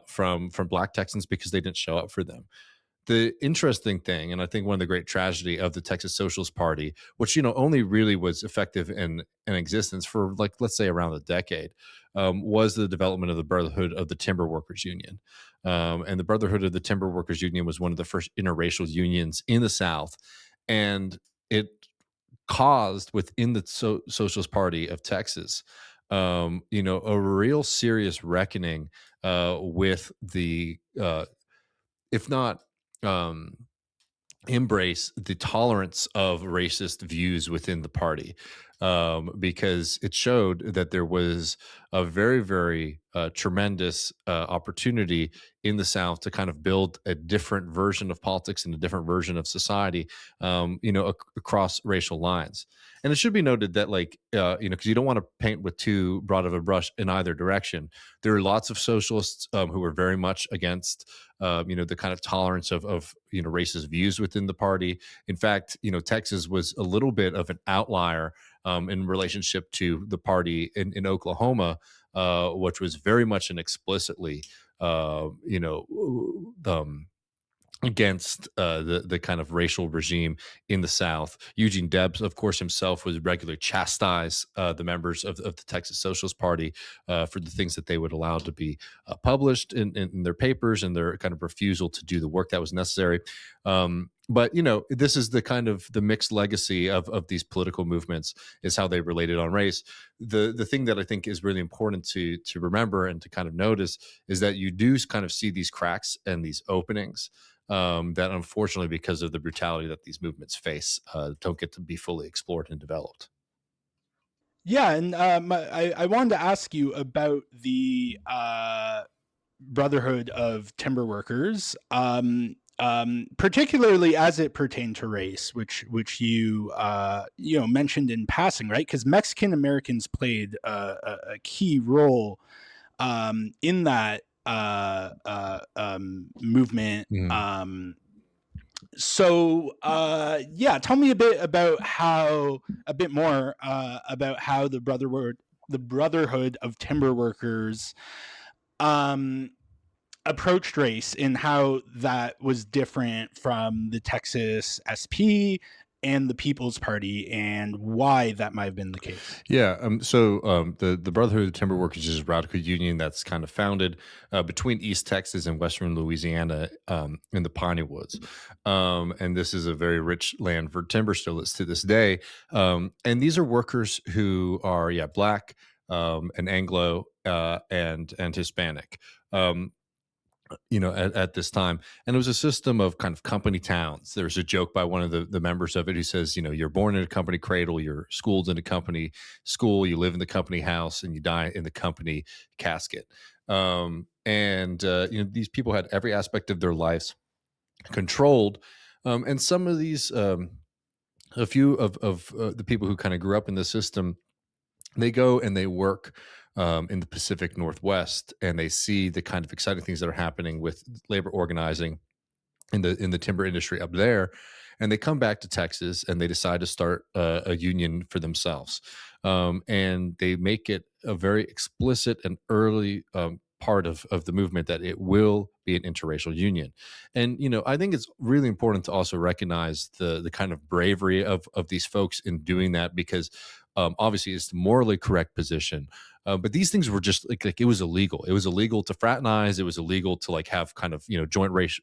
from Black Texans, because they didn't show up for them. The interesting thing, and I think one of the great tragedy of the Texas Socialist Party, which only really was effective in existence for, like, let's say around a decade, was the development of the Brotherhood of the Timber Workers Union. And the Brotherhood of the Timber Workers Union was one of the first interracial unions in the South, and it caused within the Socialist Party of Texas, a real serious reckoning with the if not um, embrace the tolerance of racist views within the party, because it showed that there was a very, very tremendous opportunity in the South to kind of build a different version of politics and a different version of society, across racial lines. And it should be noted that, like, because you don't want to paint with too broad of a brush in either direction. There are lots of socialists who were very much against, the kind of tolerance of racist views within the party. In fact, Texas was a little bit of an outlier in relationship to the party in Oklahoma, which was very much an explicitly, against the kind of racial regime in the South. Eugene Debs, of course, himself was regularly chastise the members of the Texas Socialist Party for the things that they would allow to be published in their papers, and their kind of refusal to do the work that was necessary. But this is the kind of the mixed legacy of these political movements, is how they related on race. The thing that I think is really important to remember and to kind of notice is that you do kind of see these cracks and these openings, that unfortunately, because of the brutality that these movements face, don't get to be fully explored and developed. Yeah, and I wanted to ask you about the Brotherhood of Timber Workers, particularly as it pertained to race, which you mentioned in passing, right? Because Mexican Americans played a key role in that movement. Mhm. Yeah, tell me a bit more about how the Brotherhood of Timber Workers um, approached race, and how that was different from the Texas SP and the People's Party, and why that might have been the case. Yeah. So the Brotherhood of Timber Workers is a radical union that's kind of founded between East Texas and Western Louisiana, in the Piney Woods. And this is a very rich land for timber still to this day. And these are workers who are, yeah, Black, and Anglo, and Hispanic. At this time. And it was a system of kind of company towns. There's a joke by one of the members of it who says, you're born in a company cradle, you're schooled in a company school, you live in the company house, and you die in the company casket. These people had every aspect of their lives controlled. And some of these, a few of the people who kind of grew up in the system, they go and they work in the Pacific Northwest, and they see the kind of exciting things that are happening with labor organizing in the timber industry up there, and they come back to Texas and they decide to start a union for themselves, and they make it a very explicit and early part of the movement that it will be an interracial union. And I think it's really important to also recognize the kind of bravery of these folks in doing that, because obviously it's the morally correct position, But these things were just like it was illegal. It was illegal to fraternize. It was illegal to like have kind of joint race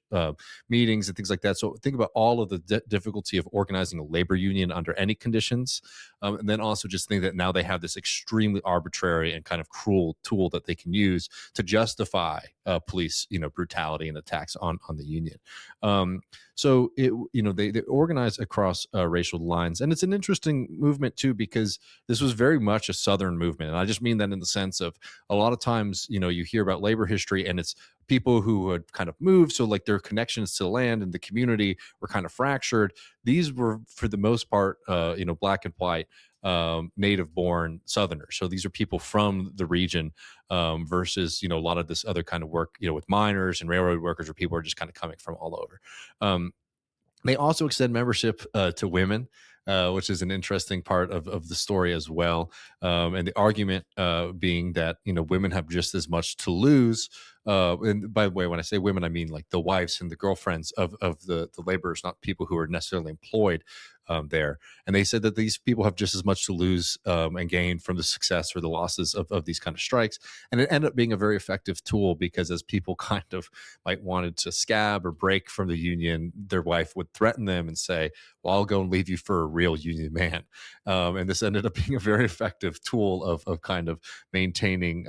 meetings and things like that. So think about all of the difficulty of organizing a labor union under any conditions, and then also just think that now they have this extremely arbitrary and kind of cruel tool that they can use to justify police brutality and attacks on the union. Um, so they organize across racial lines, and it's an interesting movement too because this was very much a Southern movement, and I just mean that in the sense of a lot of times you hear about labor history and it's people who had kind of moved, so like their connections to the land and the community were kind of fractured. These were for the most part black and white, native born Southerners. So these are people from the region, versus a lot of this other kind of work with miners and railroad workers, where people are just kind of coming from all over. um, they also extend membership to women, which is an interesting part of the story as well. And the argument being that women have just as much to lose. And by the way, when I say women, I mean like the wives and the girlfriends of the laborers, not people who are necessarily employed there. And they said that these people have just as much to lose and gain from the success or the losses of these kind of strikes. And it ended up being a very effective tool because as people kind of like wanted to scab or break from the union, their wife would threaten them and say, well, I'll go and leave you for a real union man. And this ended up being a very effective tool of kind of maintaining,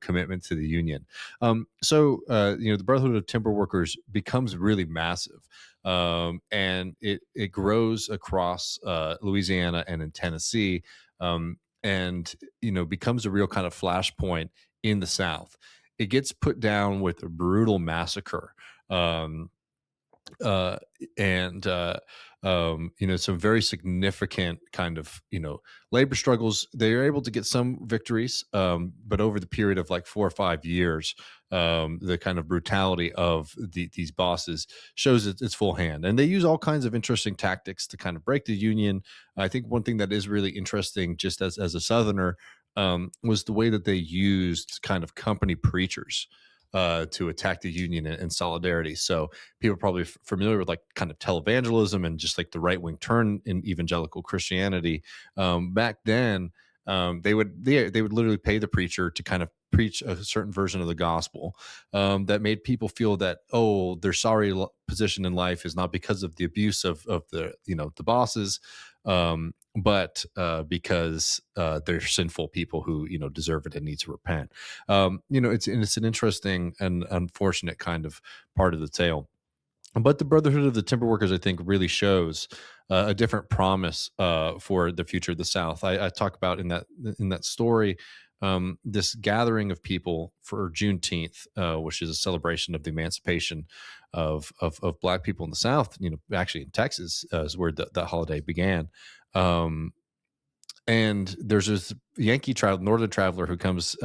commitment to the union. The Brotherhood of Timber Workers becomes really massive. And it grows across Louisiana and in Tennessee, and becomes a real kind of flashpoint in the South. It gets put down with a brutal massacre, um, uh, and some very significant kind of labor struggles. They are able to get some victories, but over the period of like 4 or 5 years, the kind of brutality of these bosses shows its full hand, and they use all kinds of interesting tactics to kind of break the union. I think one thing that is really interesting, just as a Southerner, was the way that they used kind of company preachers to attack the union in solidarity. So people are probably familiar with like kind of televangelism and just like the right wing turn in evangelical Christianity. Back then, they would literally pay the preacher to kind of preach a certain version of the gospel that made people feel that their sorry position in life is not because of the abuse of the bosses, but because they're sinful people who deserve it and need to repent. It's an interesting and unfortunate kind of part of the tale. But the Brotherhood of the Timber Workers, I think, really shows a different promise for the future of the South. I talk about in that story, this gathering of people for Juneteenth, which is a celebration of the emancipation of Black people in the South. Actually in Texas is where that holiday began. Um, and there's this northern traveler who comes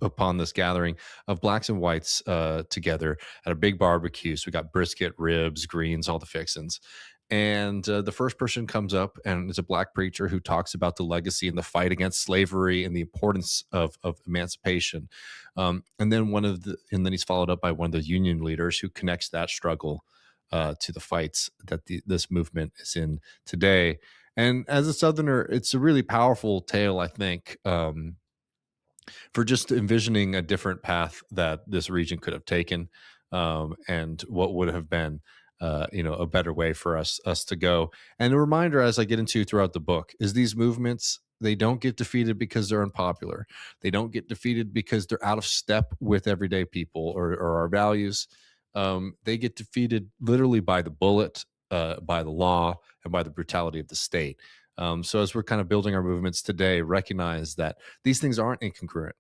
upon this gathering of blacks and whites together at a big barbecue. So we got brisket, ribs, greens, all the fixins. And the first person comes up and is a black preacher who talks about the legacy and the fight against slavery and the importance of emancipation. And then he's followed up by one of the union leaders who connects that struggle to the fights that this movement is in today. And as a Southerner, it's a really powerful tale, I think, for just envisioning a different path that this region could have taken, and what would have been, a better way for us to go. And a reminder, as I get into throughout the book, is these movements, they don't get defeated because they're unpopular. They don't get defeated because they're out of step with everyday people or our values. They get defeated literally by the bullet, by the law, and by the brutality of the state. So as we're kind of building our movements today, recognize that these things aren't incongruent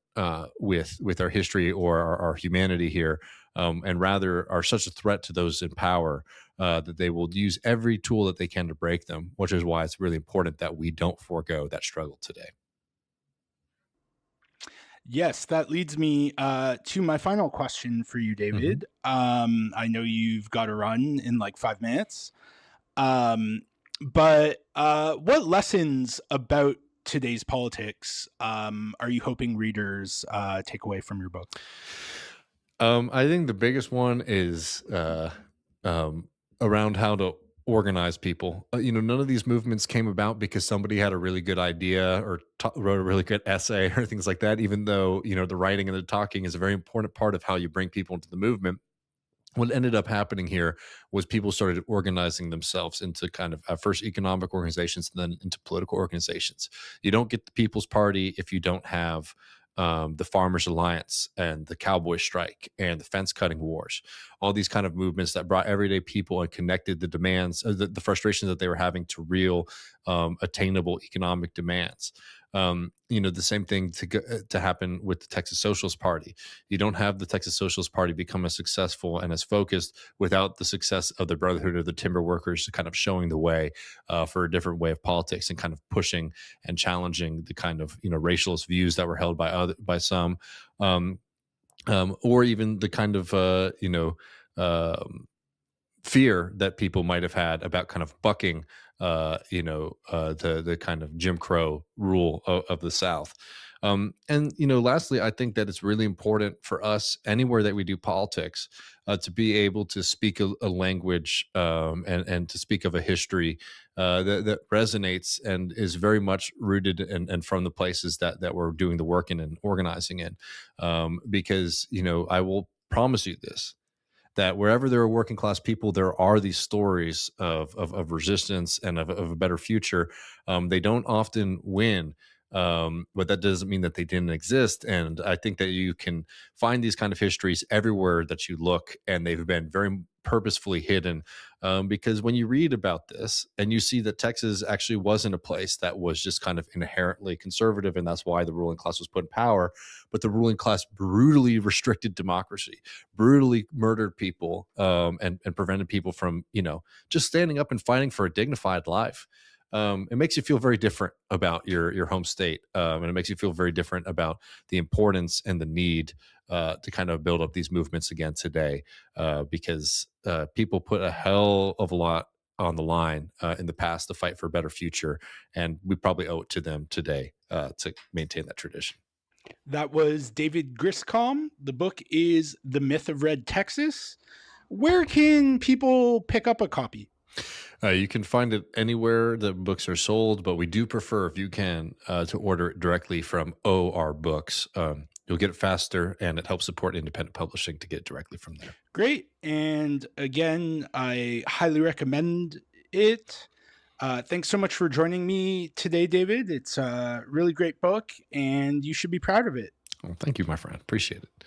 with our history or our humanity here, and rather are such a threat to those in power that they will use every tool that they can to break them, which is why it's really important that we don't forego that struggle today. Yes, that leads me to my final question for you, hmm David. I know you've got to run in like 5 minutes, um, but what lessons about today's politics are you hoping readers take away from your book? I think the biggest one is around how to organize people. None of these movements came about because somebody had a really good idea or wrote a really good essay or things like that, even though, the writing and the talking is a very important part of how you bring people into the movement. What ended up happening here was people started organizing themselves into kind of first economic organizations and then into political organizations. You don't get the People's Party if you don't have the Farmers Alliance and the Cowboy Strike and the fence cutting wars, all these kind of movements that brought everyday people and connected the demands, the frustrations that they were having to real attainable economic demands. The same thing to happen with the Texas Socialist Party. You don't have the Texas Socialist Party become as successful and as focused without the success of the Brotherhood of the Timber Workers kind of showing the way for a different way of politics and kind of pushing and challenging the kind of racialist views that were held by some, or even the kind of fear that people might have had about kind of bucking the kind of Jim Crow rule of the South. And lastly, I think that it's really important for us anywhere that we do politics to be able to speak a language and to speak of a history that resonates and is very much rooted and from the places that we're doing the work in and organizing in. Because I will promise you this, that wherever there are working class people, there are these stories of resistance and of a better future. They don't often win, but that doesn't mean that they didn't exist. And I think that you can find these kind of histories everywhere that you look, and they've been very purposefully hidden. Because when you read about this and you see that Texas actually wasn't a place that was just kind of inherently conservative, and that's why the ruling class was put in power, but the ruling class brutally restricted democracy, brutally murdered people, and prevented people from, just standing up and fighting for a dignified life. It makes you feel very different about your home state, and it makes you feel very different about the importance and the need to kind of build up these movements again today, because people put a hell of a lot on the line in the past to fight for a better future, and we probably owe it to them today to maintain that tradition. That was David Griscom. The book is The Myth of Red Texas. Where can people pick up a copy? You can find it anywhere that books are sold, but we do prefer, if you can, to order it directly from OR Books. You'll get it faster, and it helps support independent publishing to get it directly from there. Great. And again, I highly recommend it. Thanks so much for joining me today, David. It's a really great book, and you should be proud of it. Well, thank you, my friend. Appreciate it.